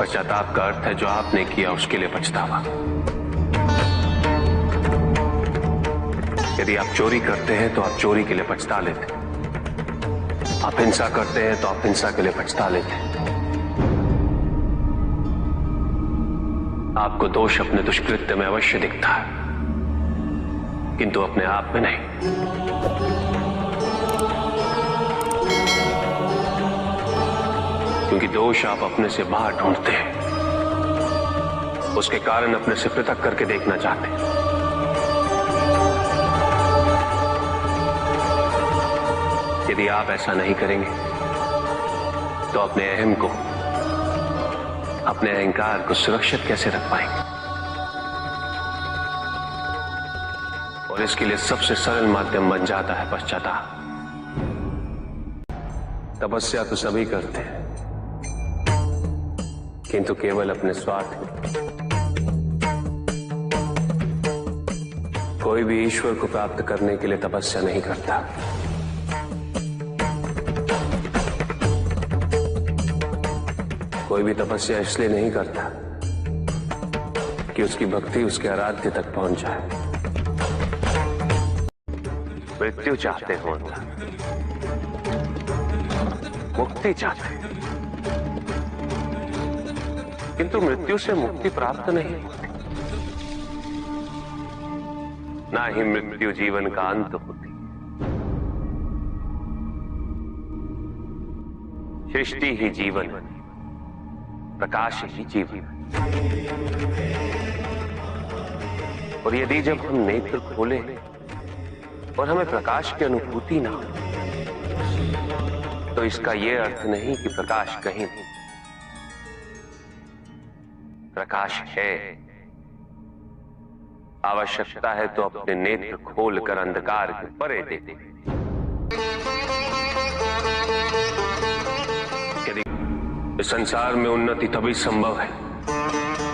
पश्चाताप का अर्थ है जो आपने किया उसके लिए पछतावा। यदि आप चोरी करते हैं तो आप चोरी के लिए पछता लेते, आप हिंसा करते हैं तो आप हिंसा के लिए पछता लेते। आपको दोष अपने दुष्कृत्य में अवश्य दिखता है, किंतु अपने आप में नहीं। क्योंकि दोष आप अपने से बाहर ढूंढते हैं, उसके कारण अपने से पृथक करके देखना चाहते हैं। यदि आप ऐसा नहीं करेंगे तो अपने अहम को, अपने अहंकार को सुरक्षित कैसे रख पाएंगे? और इसके लिए सबसे सरल माध्यम बन जाता है पश्चाताप। तपस्या तो सभी करते हैं, किंतु केवल अपने स्वार्थ में। कोई भी ईश्वर को प्राप्त करने के लिए तपस्या नहीं करता। कोई भी तपस्या इसलिए नहीं करता कि उसकी भक्ति उसके आराध्य तक पहुंच जाए। मृत्यु चाहते हो, मुक्ति चाहते, किंतु मृत्यु से मुक्ति प्राप्त नहीं होती। ना ही मृत्यु जीवन का अंत होती। सृष्टि ही जीवन, प्रकाश ही जीवन। और यदि जब हम नेत्र खोले और हमें प्रकाश की अनुभूति ना हो, तो इसका यह अर्थ नहीं कि प्रकाश कहीं नहीं। प्रकाश है। आवश्यकता है तो अपने नेत्र खोलकर अंधकार के परे देते। यदि इस संसार में उन्नति तभी संभव है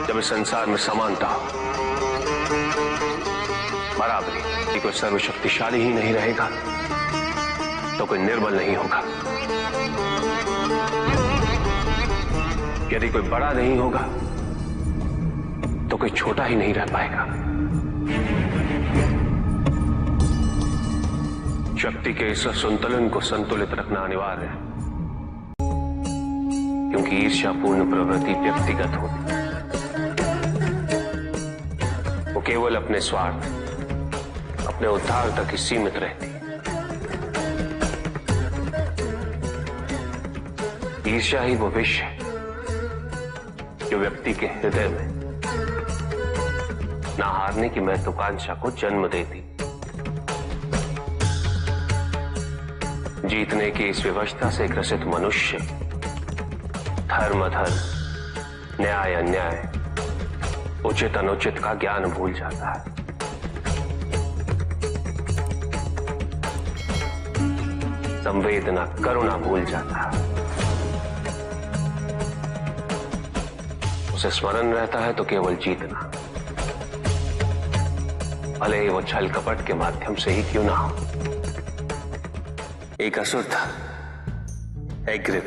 जब इस संसार में समानता हो, बराबरी। यदि कोई सर्वशक्तिशाली ही नहीं रहेगा तो कोई निर्बल नहीं होगा। यदि कोई बड़ा नहीं होगा तो कोई छोटा ही नहीं रह पाएगा। शक्ति के इस संतुलन को संतुलित रखना अनिवार्य है, क्योंकि ईर्ष्यापूर्ण प्रवृत्ति व्यक्तिगत होती है। वो केवल अपने स्वार्थ, अपने उद्धार तक ही सीमित रहती है। ईर्ष्या ही वो विष है जो व्यक्ति के हृदय में ना हारने की महत्वाकांक्षा को जन्म देती। जीतने की इस विवशता से ग्रसित मनुष्य धर्म अधर्म, न्याय अन्याय, उचित अनुचित का ज्ञान भूल जाता है। संवेदना, करुणा भूल जाता है। उसे स्मरण रहता है तो केवल जीतना, भले ही वो छल कपट के माध्यम से ही क्यों ना हो। एक असुर था, एग्रिप।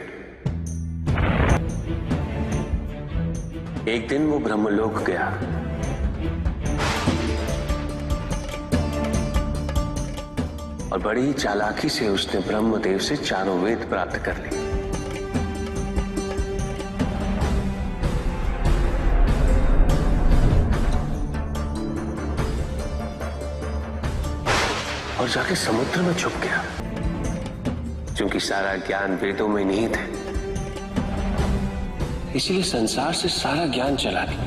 एक दिन वो ब्रह्मलोक गया। और बड़ी चालाकी से उसने ब्रह्मदेव से चारों वेद प्राप्त कर ली। और जाके समुद्र में छुप गया, क्योंकि सारा ज्ञान वेदों में निहित है। इसीलिए संसार से सारा ज्ञान चला गया।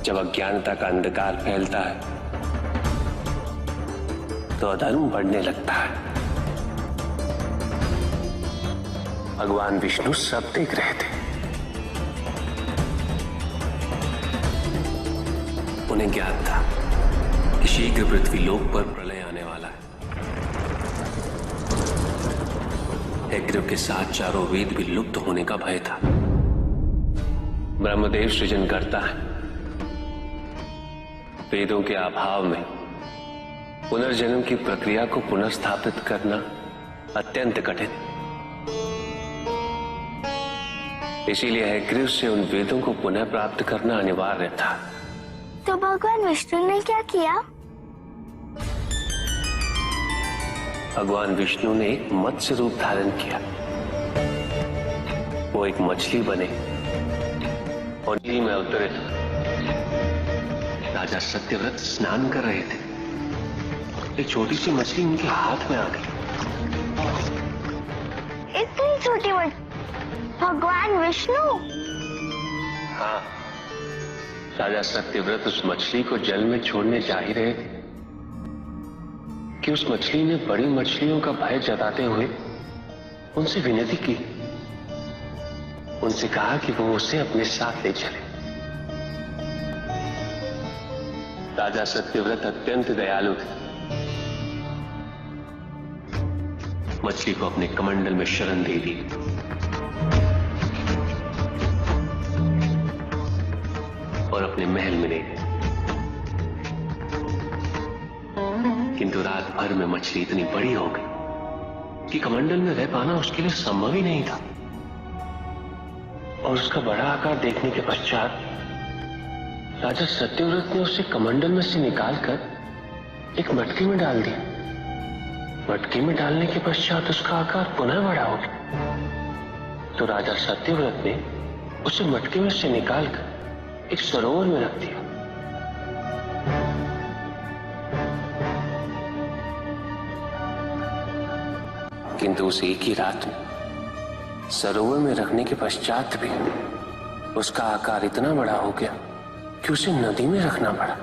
जब अज्ञानता का अंधकार फैलता है तो अधर्म बढ़ने लगता है। भगवान विष्णु सब देख रहे थे। उन्हें ज्ञात था कि शीघ्र पृथ्वी लोक पर प्रलय आने वाला है। एग्रिप के साथ चारों वेद भी लुप्त होने का भय था। ब्रह्मदेव सृजन करता है। वेदों के अभाव में पुनर्जन्म की प्रक्रिया को पुनर्स्थापित करना अत्यंत कठिन। इसीलिए हयग्रीव से उन वेदों को पुनः प्राप्त करना अनिवार्य था। तो भगवान विष्णु ने क्या किया? भगवान विष्णु ने एक मत्स्य रूप धारण किया। वो एक मछली बने और नदी में अवतरित। राजा सत्यव्रत स्नान कर रहे थे। एक छोटी सी मछली उनके हाथ में आ गई। इतनी छोटी मछली? भगवान विष्णु? हाँ, राजा सत्यव्रत उस मछली को जल में छोड़ने जा ही रहे थे कि उस मछली ने बड़ी मछलियों का भय जताते हुए उनसे विनती की। उनसे कहा कि वो उसे अपने साथ ले चले। राजा सत्यव्रत अत्यंत दयालु थे। मछली को अपने कमंडल में शरण दे दी और अपने महल में ले गए। किंतु रात भर में मछली इतनी बड़ी हो गई कि कमंडल में रह पाना उसके लिए संभव ही नहीं था। और उसका बड़ा आकार देखने के पश्चात राजा सत्यव्रत ने उसे कमंडल में से निकालकर एक मटकी में डाल दिया। मटकी में डालने के पश्चात उसका आकार पुनः बड़ा हो गया। तो राजा सत्यव्रत ने उसे मटकी में से निकालकर एक सरोवर में रख दिया। किंतु उस एक ही रात में सरोवर में रखने के पश्चात भी उसका आकार इतना बड़ा हो गया कि उसे नदी में रखना पड़ा।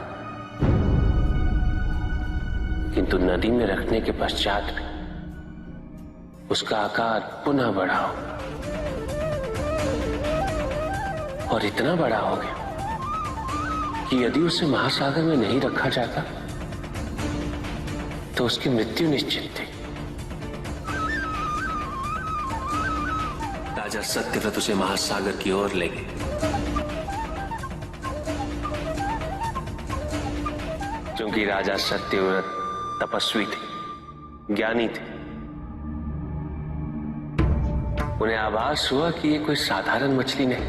किंतु नदी में रखने के पश्चात भी उसका आकार पुनः बड़ा हो और इतना बड़ा हो गया कि यदि उसे महासागर में नहीं रखा जाता तो उसकी मृत्यु निश्चित थी। राजा सत्यव्रत उसे महासागर की ओर ले गए। क्योंकि राजा सत्यव्रत तपस्वी थे, ज्ञानी थे, उन्हें आभास हुआ कि ये कोई साधारण मछली नहीं,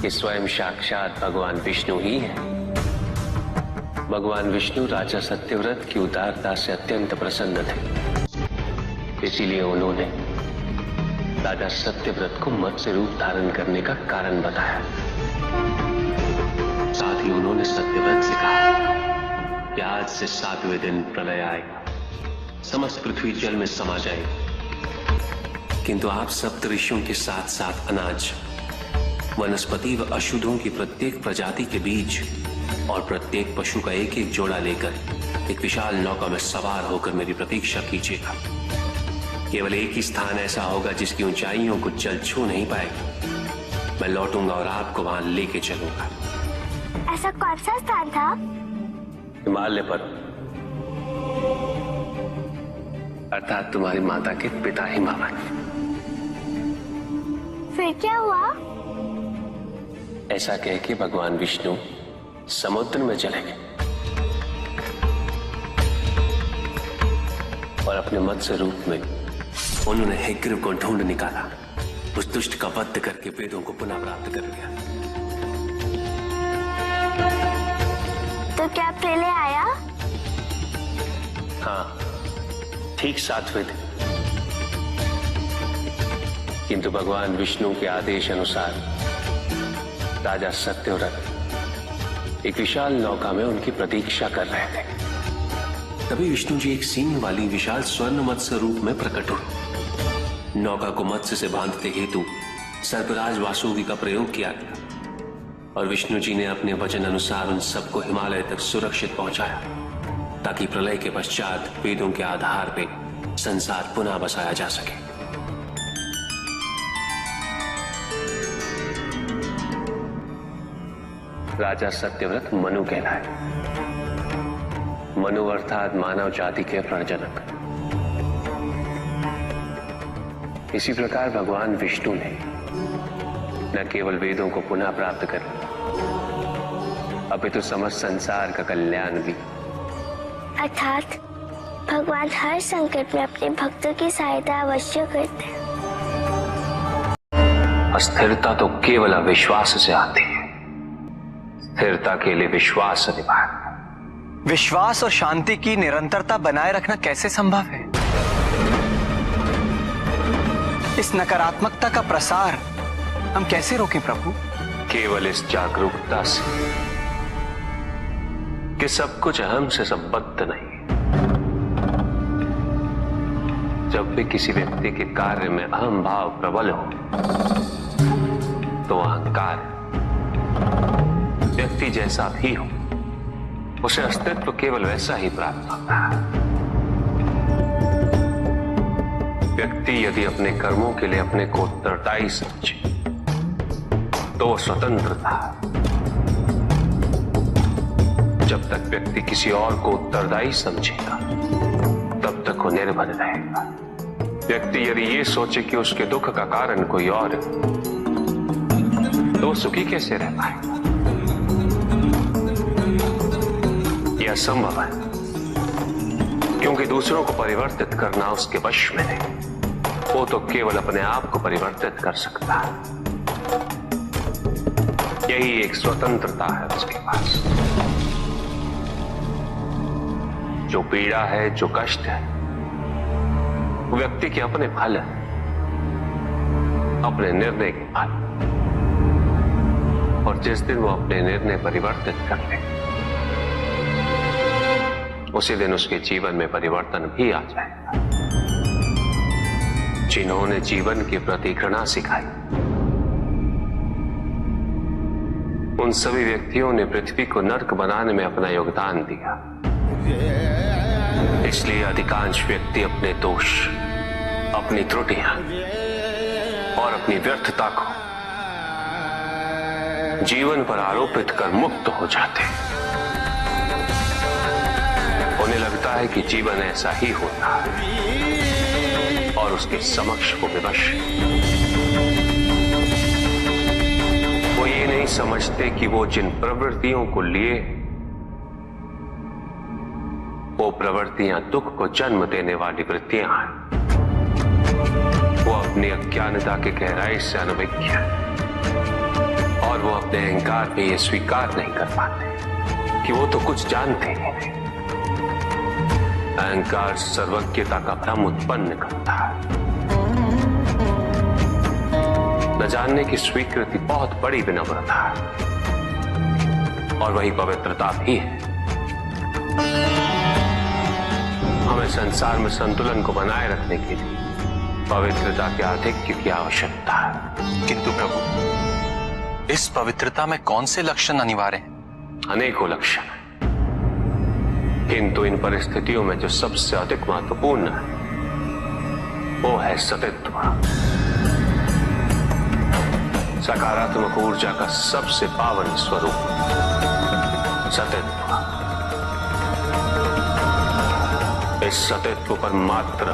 ये स्वयं साक्षात भगवान विष्णु ही है। भगवान विष्णु राजा सत्यव्रत की उदारता से अत्यंत प्रसन्न थे। इसीलिए उन्होंने राजा सत्यव्रत को मत्स्य रूप धारण करने का कारण बताया। साथ ही उन्होंने सत्यव्रत से कहा कि आज से 7वें दिन प्रलय आएगा, समस्त पृथ्वी जल में समा जाएगी। किंतु आप सप्त ऋषियों के साथ साथ अनाज, वनस्पति व अशुद्धों की प्रत्येक प्रजाति के बीज और प्रत्येक पशु का एक एक जोड़ा लेकर एक विशाल नौका में सवार होकर मेरी प्रतीक्षा कीजिएगा। केवल एक ही स्थान ऐसा होगा जिसकी ऊंचाइयों को जल छू नहीं पाएगा। मैं लौटूंगा और आपको वहां लेके चलूंगा। ऐसा कौन सा स्थान था? हिमालय पर्वत, अर्थात तुम्हारी माता के पिता हिमालय। फिर क्या हुआ? ऐसा कह के भगवान विष्णु समुद्र में चले गए और अपने मत्स्य रूप में उन्होंने हयग्रीव को ढूंढ निकाला। उस दुष्ट का वध करके वेदों को पुनः प्राप्त कर लिया। तो क्या प्रलय आया? हाँ, ठीक 7वें दिन। किंतु भगवान विष्णु के आदेश अनुसार राजा सत्यव्रत एक विशाल नौका में उनकी प्रतीक्षा कर रहे थे। तभी विष्णु जी एक सींग वाली विशाल स्वर्ण मत्स्य रूप में प्रकट हुए। नौका को मत्स्य से बांधते हेतु सर्पराज वासुकी का प्रयोग किया गया और विष्णु जी ने अपने वचन अनुसार उन सबको हिमालय तक सुरक्षित पहुंचाया, ताकि प्रलय के पश्चात वेदों के आधार पर संसार पुनः बसाया जा सके। राजा सत्यव्रत मनु कहलाए। मनु अर्थात मानव जाति के प्रजनक। इसी प्रकार भगवान विष्णु ने न केवल वेदों को पुनः प्राप्त कर अपितु समस्त संसार का कल्याण भी। अर्थात भगवान हर संकट में अपने भक्तों की सहायता अवश्य करते हैं। अस्थिरता तो केवल अविश्वास से आती है। स्थिरता के लिए विश्वास अनिवार्य। विश्वास और शांति की निरंतरता बनाए रखना कैसे संभव है? इस नकारात्मकता का प्रसार हम कैसे रोकें प्रभु? केवल इस जागरूकता से कि सब कुछ अहम से संबद्ध नहीं है। जब भी किसी व्यक्ति के कार्य में अहम भाव प्रबल हो तो अहंकार है। व्यक्ति जैसा भी हो उसे अस्तित्व केवल वैसा ही प्राप्त होता है। व्यक्ति यदि अपने कर्मों के लिए अपने को उत्तरदायी समझे तो वो स्वतंत्र था। जब तक व्यक्ति किसी और को उत्तरदायी समझेगा तब तक वो निर्भर रहेगा। व्यक्ति यदि ये सोचे कि उसके दुख का कारण कोई और है तो सुखी कैसे रह पाएगा? यह असंभव है, क्योंकि दूसरों को परिवर्तित करना उसके वश में नहीं। वो तो केवल अपने आप को परिवर्तित कर सकता है। यही एक स्वतंत्रता है उसके पास। जो पीड़ा है, जो कष्ट है, वो व्यक्ति के अपने फल है, अपने निर्णय के फल। और जिस दिन वो अपने निर्णय परिवर्तित कर ले उसी दिन उसके जीवन में परिवर्तन भी आ जाएगा। जिन्होंने जीवन के प्रति घृणा सिखाई उन सभी व्यक्तियों ने पृथ्वी को नर्क बनाने में अपना योगदान दिया। इसलिए अधिकांश व्यक्ति अपने दोष, अपनी त्रुटियां और अपनी व्यर्थता को जीवन पर आरोपित कर मुक्त हो जाते हैं। उन्हें लगता है कि जीवन ऐसा ही होता है और उसके समक्ष वो विवश है। वो ये नहीं समझते कि वो जिन प्रवृत्तियों को लिए वो प्रवृत्तियां दुख को जन्म देने वाली वृत्तियां हैं। वो अपनी अज्ञानता के गहराई से अनभिज्ञ है और वो अपने अहंकार में ये स्वीकार नहीं कर पाते कि वो तो कुछ जानते ही नहीं। अहंकार सर्वज्ञता का भ्रम उत्पन्न करता है। न जानने की स्वीकृति बहुत बड़ी विनम्रता है और वही पवित्रता भी है। हमें संसार में संतुलन को बनाए रखने के लिए पवित्रता के आधिक्य की आवश्यकता है। किंतु प्रभु, इस पवित्रता में कौन से लक्षण अनिवार्य हैं? अनेकों लक्षण, किंतु इन परिस्थितियों में जो सबसे अधिक महत्वपूर्ण है वो है सतित्व। सकारात्मक ऊर्जा का सबसे पावन स्वरूप सतित्व। इस सतित्व पर मात्र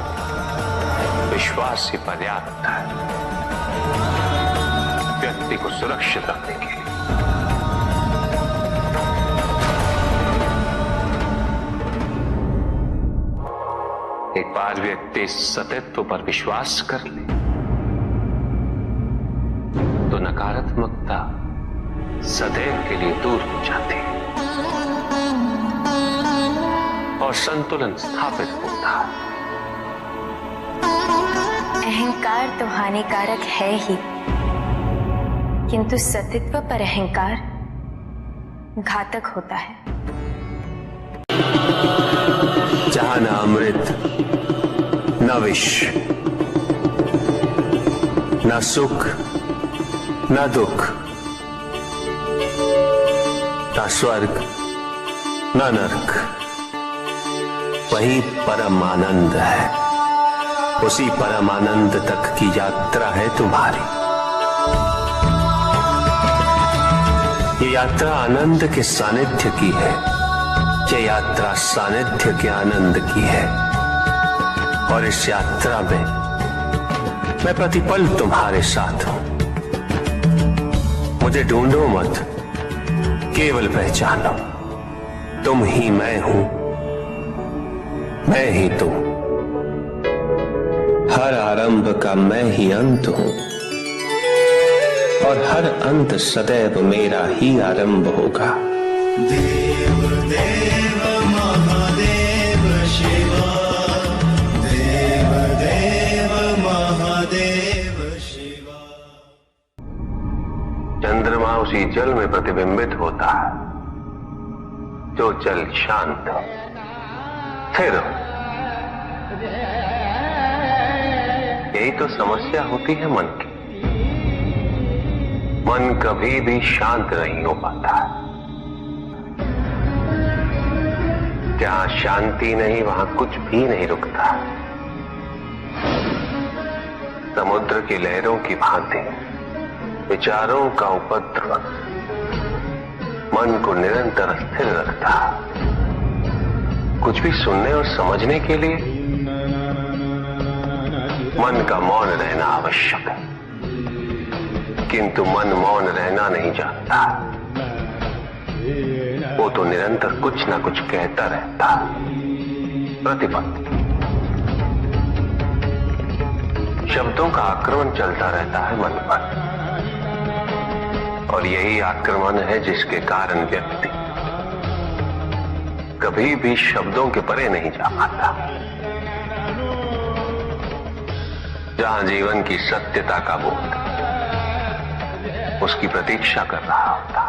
विश्वास ही पर्याप्त है व्यक्ति को सुरक्षित रखने के लिए। एक बार व्यक्ति सतित्व पर विश्वास कर ले तो नकारात्मकता सदैव के लिए दूर हो जाती है और संतुलन स्थापित होता है। अहंकार तो हानिकारक है ही, किंतु सतित्व पर अहंकार घातक होता है। जहां न अमृत, न विष, न सुख, न दुख, न स्वर्ग, न नरक, वही परम आनंद है। उसी परम आनंद तक की यात्रा है तुम्हारी। ये यात्रा आनंद के सानिध्य की है। ये यात्रा सानिध्य के आनंद की है और इस यात्रा में मैं प्रतिपल तुम्हारे साथ हूं। मुझे ढूंढो मत, केवल पहचानो तुम ही मैं हूं, मैं ही तुम। हर आरंभ का मैं ही अंत हूं। और हर अंत सदैव मेरा ही आरंभ होगा। देव देव महादेव शिवा, देव देव महादेव शिवा। चंद्रमा उसी जल में प्रतिबिंबित होता है जो जल शांत हो, स्थिर हो। यही तो समस्या होती है मन की। मन कभी भी शांत नहीं हो पाता। जहां शांति नहीं वहां कुछ भी नहीं रुकता। समुद्र की लहरों की भांति विचारों का उपद्रव मन को निरंतर स्थिर रखता। कुछ भी सुनने और समझने के लिए मन का मौन रहना आवश्यक है, किंतु मन मौन रहना नहीं जानता। वो तो निरंतर कुछ ना कुछ कहता रहता, प्रतिपद शब्दों का आक्रमण चलता रहता है मन पर, और यही आक्रमण है जिसके कारण व्यक्ति कभी भी शब्दों के परे नहीं जा पाता। जहां जीवन की सत्यता का बोध उसकी प्रतीक्षा कर रहा होता।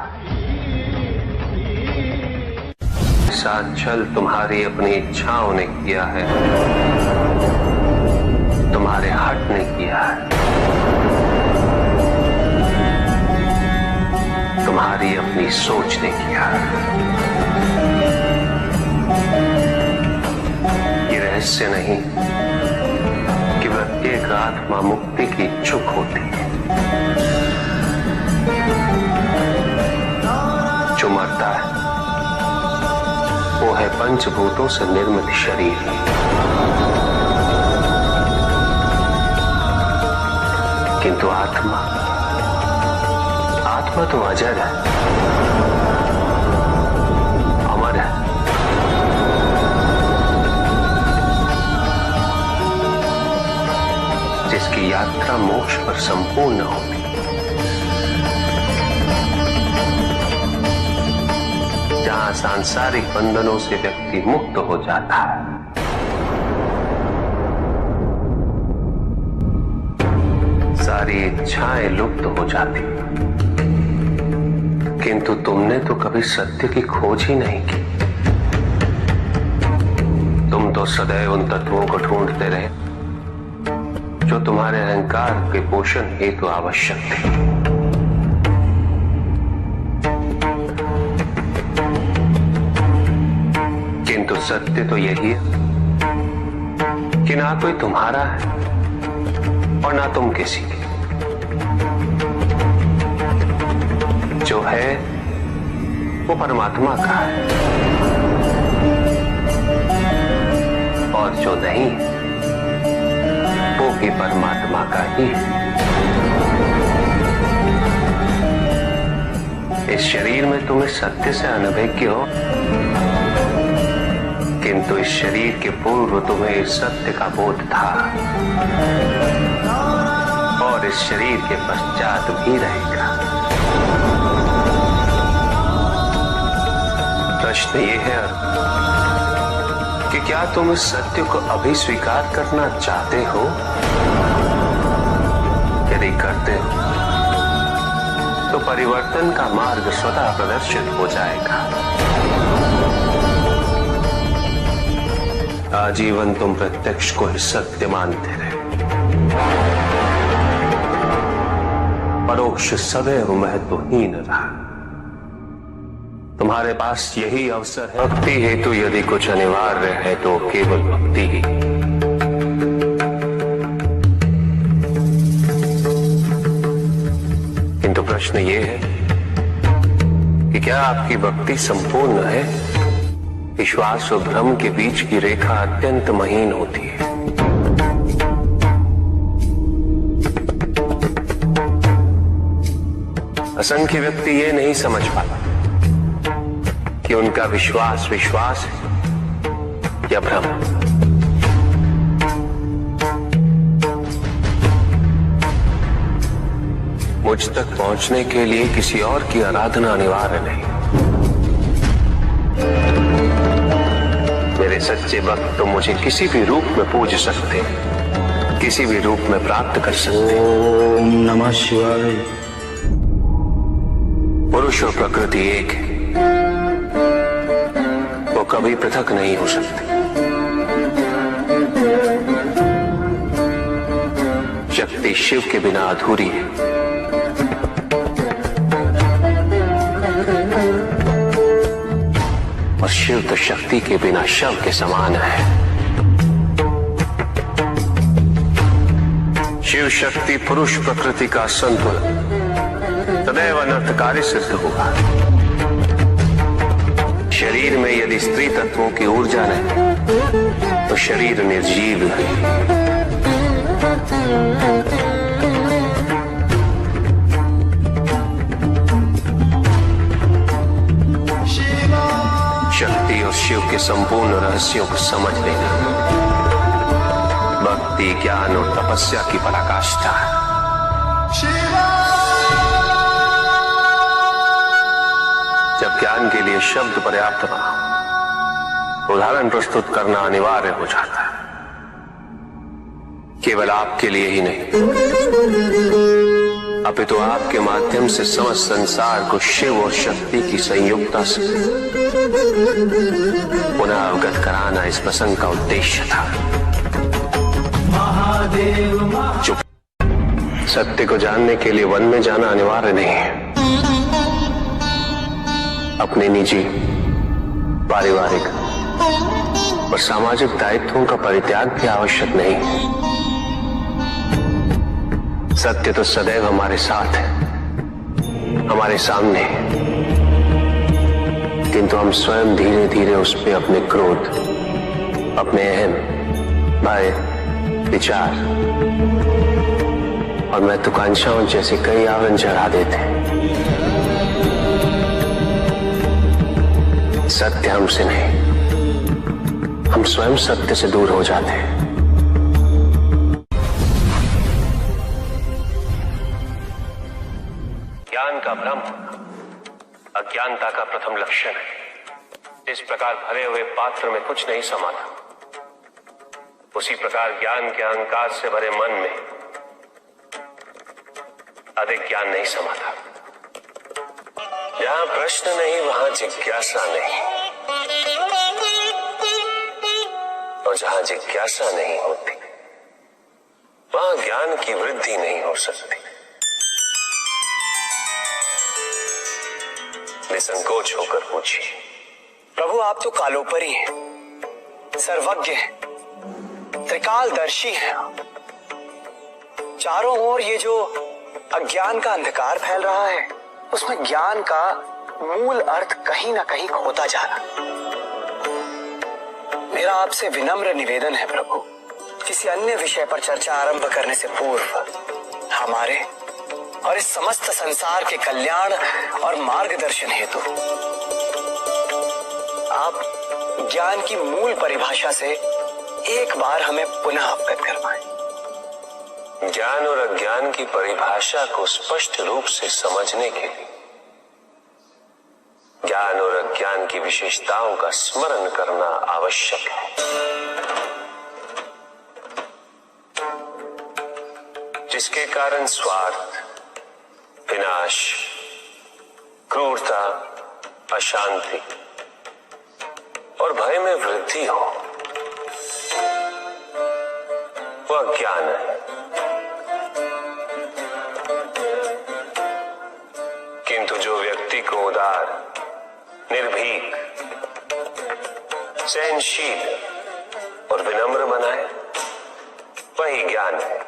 साथ छल तुम्हारी अपनी इच्छाओं ने किया है, तुम्हारे हट ने किया है, तुम्हारी अपनी सोच ने किया है। ये रहस्य नहीं कि प्रत्येक आत्मा मुक्ति की इच्छुक होती है। जो मरता है वो है पंचभूतों से निर्मित शरीर, किंतु आत्मा तो अजर है, अमर है। जिसकी यात्रा मोक्ष पर संपूर्ण होगी। जहां सांसारिक बंधनों से व्यक्ति मुक्त हो जाता है, सारी इच्छाएं लुप्त हो जाती। किंतु तुमने तो कभी सत्य की खोज ही नहीं की। तुम तो सदैव उन तत्वों को ढूंढते रहे जो तुम्हारे अहंकार के पोषण हेतु आवश्यक थे। किंतु सत्य तो यही है कि ना कोई तुम्हारा है और ना तुम किसी के। जो है वो परमात्मा का है, और जो नहीं वो भी परमात्मा का ही है। इस शरीर में तुम इस सत्य से अनभिज्ञ हो, किंतु इस शरीर के पूर्व तुम्हें इस सत्य का बोध था, और इस शरीर के पश्चात भी रहेगा। प्रश्न ये है कि क्या तुम इस सत्य को अभी स्वीकार करना चाहते हो? यदि करते हो तो परिवर्तन का मार्ग स्वतः प्रदर्शित हो जाएगा। आजीवन तुम प्रत्यक्ष को ही सत्य मानते रहे, परोक्ष सदैव महत्वहीन रहा। तुम्हारे पास यही अवसर है। भक्ति हेतु यदि कुछ अनिवार्य है तो केवल भक्ति ही। किंतु प्रश्न ये है कि क्या आपकी भक्ति संपूर्ण है? विश्वास और भ्रम के बीच की रेखा अत्यंत महीन होती है। असंख्य व्यक्ति ये नहीं समझ पाता कि उनका विश्वास विश्वास है या भ्रम। मुझ तक पहुंचने के लिए किसी और की आराधना अनिवार्य नहीं। मेरे सच्चे भक्त तो मुझे किसी भी रूप में पूज सकते, किसी भी रूप में प्राप्त कर सकते। ओम नमः शिवाय। पुरुष और प्रकृति एक है, वो कभी पृथक नहीं हो सकते। शक्ति शिव के बिना अधूरी है, और शिव तो शक्ति के बिना शव के समान है। शिव शक्ति पुरुष प्रकृति का संतुलन सदैव अनर्थकारी सिद्ध होगा। शरीर में यदि स्त्री तत्वों की ऊर्जा नहीं तो शरीर निर्जीव है। शक्ति और शिव के संपूर्ण रहस्यों को समझ लेना भक्ति, ज्ञान और तपस्या की पराकाष्ठा है। जब ज्ञान के लिए शब्द पर्याप्त ना हो, उदाहरण प्रस्तुत करना अनिवार्य हो जाता है। केवल आपके लिए ही नहीं, अपितु आपके माध्यम से समस्त संसार को शिव और शक्ति की संयुक्तता से पुनः अवगत कराना इस प्रसंग का उद्देश्य था। जो सत्य को जानने के लिए वन में जाना अनिवार्य नहीं है। अपने निजी, पारिवारिक और सामाजिक दायित्वों का परित्याग भी आवश्यक नहीं है। सत्य तो सदैव हमारे साथ है, हमारे सामने, किंतु हम स्वयं धीरे धीरे उस पे अपने क्रोध, अपने अहम, भय, विचार और महत्वाकांक्षाओं जैसे कई आवरण चढ़ा देते हैं। सत्य हमसे नहीं, हम स्वयं सत्य से दूर हो जाते हैं। ज्ञान का भ्रम अज्ञानता का प्रथम लक्षण है। इस प्रकार भरे हुए पात्र में कुछ नहीं समा था, उसी प्रकार ज्ञान के अहंकार से भरे मन में अधिक ज्ञान नहीं समा था। जहां प्रश्न नहीं वहां जिज्ञासा नहीं, और जहां जिज्ञासा नहीं होती वहां ज्ञान की वृद्धि नहीं हो सकती। निसंकोच होकर पूछिए। प्रभु, आप तो कालोपरी हैं, सर्वज्ञ हैं, त्रिकालदर्शी हैं। चारों ओर ये जो अज्ञान का अंधकार फैल रहा है, उसमें ज्ञान का मूल अर्थ कहीं ना कहीं खोता जा रहा है। मेरा आपसे विनम्र निवेदन है प्रभु, किसी अन्य विषय पर चर्चा आरंभ करने से पूर्व हमारे और इस समस्त संसार के कल्याण और मार्गदर्शन हेतु आप ज्ञान की मूल परिभाषा से एक बार हमें पुनः अवगत करवाएं। ज्ञान और अज्ञान की परिभाषा को स्पष्ट रूप से समझने के लिए ज्ञान और अज्ञान की विशेषताओं का स्मरण करना आवश्यक है। जिसके कारण स्वार्थ, विनाश, क्रूरता, अशांति और भय में वृद्धि हो, वह ज्ञान है। किंतु जो व्यक्ति को उदार, निर्भीक, सहनशील और विनम्र बनाए, वही ज्ञान है।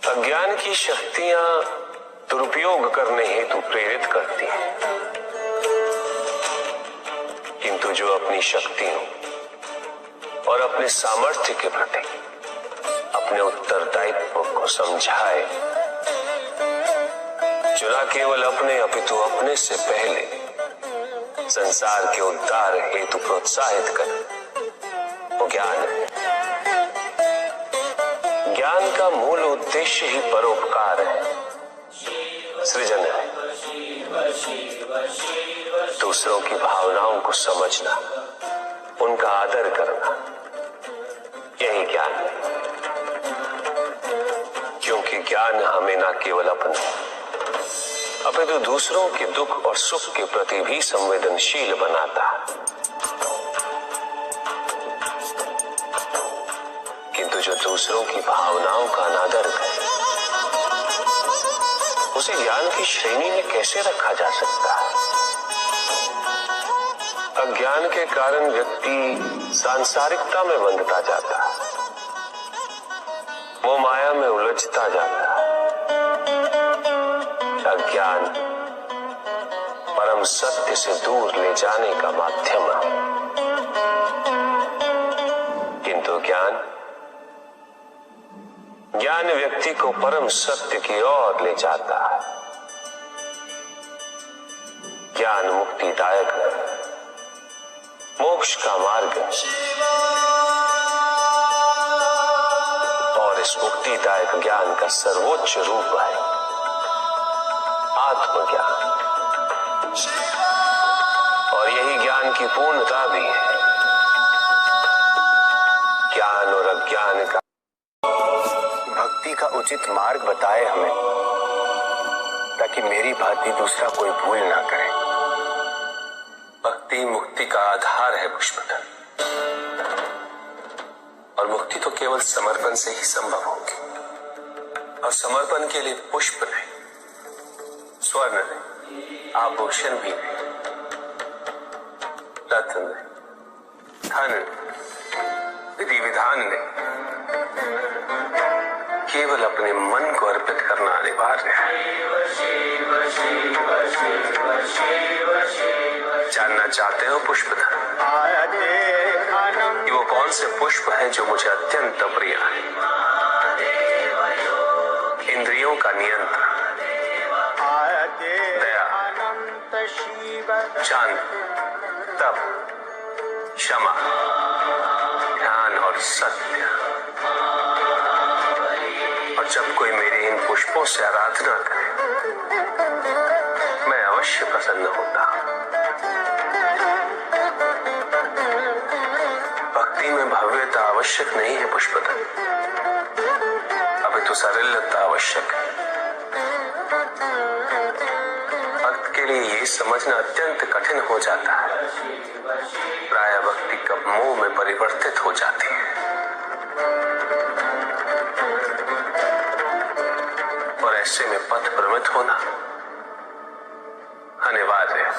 अज्ञान की शक्तियां दुरुपयोग करने हेतु प्रेरित करती हैं, किंतु जो अपनी शक्तियों और अपने सामर्थ्य के प्रति अपने उत्तरदायित्व को समझाए, जो न केवल अपने अपितु अपने से पहले संसार के उद्धार हेतु प्रोत्साहित करे, वो ज्ञान है। ज्ञान का मूल उद्देश्य ही परोपकार है, सृजन है। दूसरों की भावनाओं को समझना, उनका आदर करना, यही ज्ञान है। क्योंकि ज्ञान हमें न केवल अपने अपितु दूसरों के दुख और सुख के प्रति भी संवेदनशील बनाता है। किंतु जो दूसरों की भावनाओं का अनादर करे, उसे ज्ञान की श्रेणी में कैसे रखा जा सकता है? अज्ञान के कारण व्यक्ति सांसारिकता में बंधता जाता है, वो माया में उलझता जाता है। अज्ञान परम सत्य से दूर ले जाने का माध्यम है, किंतु ज्ञान व्यक्ति को परम सत्य की ओर ले जाता है। ज्ञान मुक्तिदायक है, मोक्ष का मार्ग है, और इस मुक्तिदायक ज्ञान का सर्वोच्च रूप है आत्मज्ञान, और यही ज्ञान की पूर्णता भी है। ज्ञान और अज्ञान का भक्ति का उचित मार्ग बताए हमें, ताकि मेरी भांति दूसरा कोई भूल ना करे। भक्ति मुक्ति का आधार है पुष्पदल, और मुक्ति तो केवल समर्पण से ही संभव होगी। और समर्पण के लिए पुष्प नहीं, स्वर्ण नहीं, आभूषण भी नहीं, रत्न नहीं, धन नहीं, विधि विधान नहीं, केवल अपने मन को अर्पित करना अनिवार्य है। जानना चाहते हो पुष्पधर कि वो कौन से पुष्प हैं जो मुझे अत्यंत प्रिय है? इंद्रियों का नियंत्रण, दया, शांति, तप, क्षमा, ध्यान और सत्य। और जब कोई मेरे इन पुष्पों से आराधना करे, मैं अवश्य प्रसन्न होता। भक्ति में भव्यता आवश्यक नहीं है पुष्पदल, अभी तो सरलता आवश्यक है। भक्त के लिए ये समझना अत्यंत कठिन हो जाता है, प्रायः भक्ति कब मोह में परिवर्तित हो जाती है, और ऐसे में पथ भ्रमित होना अनिवार्य है।